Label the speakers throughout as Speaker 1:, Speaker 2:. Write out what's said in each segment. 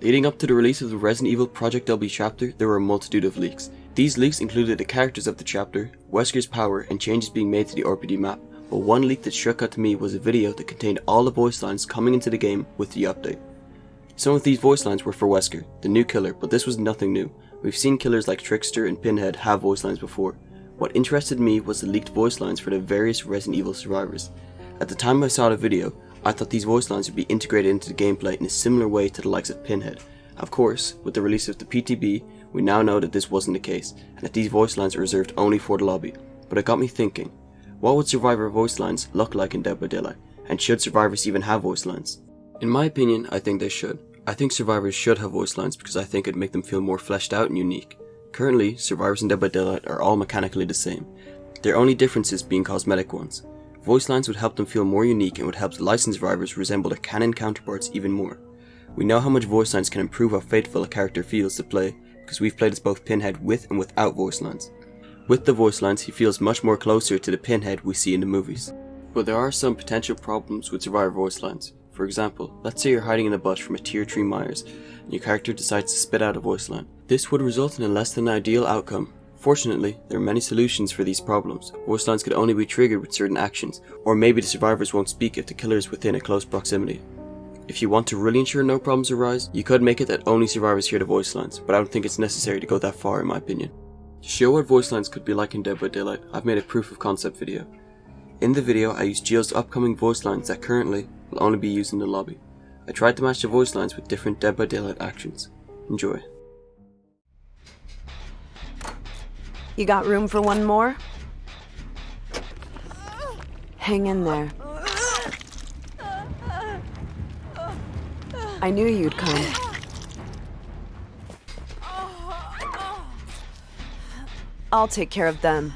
Speaker 1: Leading up to the release of the Resident Evil Project W chapter, there were a multitude of leaks. These leaks included the characters of the chapter, Wesker's power, and changes being made to the RPD map, but one leak that struck out to me was a video that contained all the voice lines coming into the game with the update. Some of these voice lines were for Wesker, the new killer, but this was nothing new. We've seen killers like Trickster and Pinhead have voice lines before. What interested me was the leaked voice lines for the various Resident Evil survivors. At the time I saw the video, I thought these voice lines would be integrated into the gameplay in a similar way to the likes of Pinhead. Of course, with the release of the PTB, we now know that this wasn't the case, and that these voice lines are reserved only for the lobby. But it got me thinking, what would survivor voice lines look like in Dead by Daylight, and should survivors even have voice lines? In my opinion, I think they should. I think survivors should have voice lines because I think it'd make them feel more fleshed out and unique. Currently, survivors in Dead by Daylight are all mechanically the same, their only differences being cosmetic ones. Voice lines would help them feel more unique and would help licensed survivors resemble their canon counterparts even more. We know how much voice lines can improve how faithful a character feels to play, because we've played as both Pinhead with and without voice lines. With the voice lines, he feels much more closer to the Pinhead we see in the movies. But there are some potential problems with survivor voice lines. For example, let's say you're hiding in a bush from a tier 3 Myers, and your character decides to spit out a voice line. This would result in a less than ideal outcome. Fortunately, there are many solutions for these problems. Voice lines could only be triggered with certain actions, or maybe the survivors won't speak if the killer is within a close proximity. If you want to really ensure no problems arise, you could make it that only survivors hear the voice lines, but I don't think it's necessary to go that far in my opinion. To show what voice lines could be like in Dead by Daylight, I've made a proof of concept video. In the video, I used Jill's upcoming voice lines that currently will only be used in the lobby. I tried to match the voice lines with different Dead by Daylight actions. Enjoy.
Speaker 2: You got room for one more? Hang in there. I knew you'd come. I'll take care of them.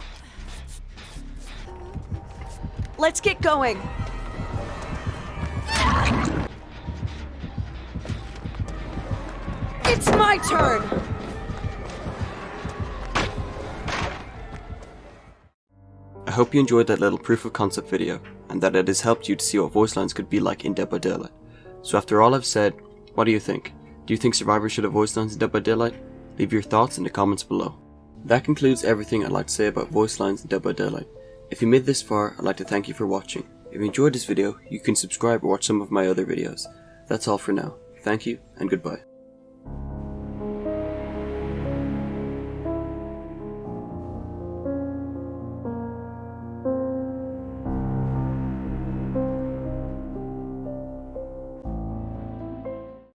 Speaker 2: Let's get going! It's my turn!
Speaker 1: I hope you enjoyed that little proof of concept video, and that it has helped you to see what voice lines could be like in Dead by Daylight. So after all I've said, what do you think? Do you think survivors should have voice lines in Dead by Daylight? Leave your thoughts in the comments below. That concludes everything I'd like to say about voice lines in Dead by Daylight. If you made this far, I'd like to thank you for watching. If you enjoyed this video, you can subscribe or watch some of my other videos. That's all for now. Thank you, and goodbye.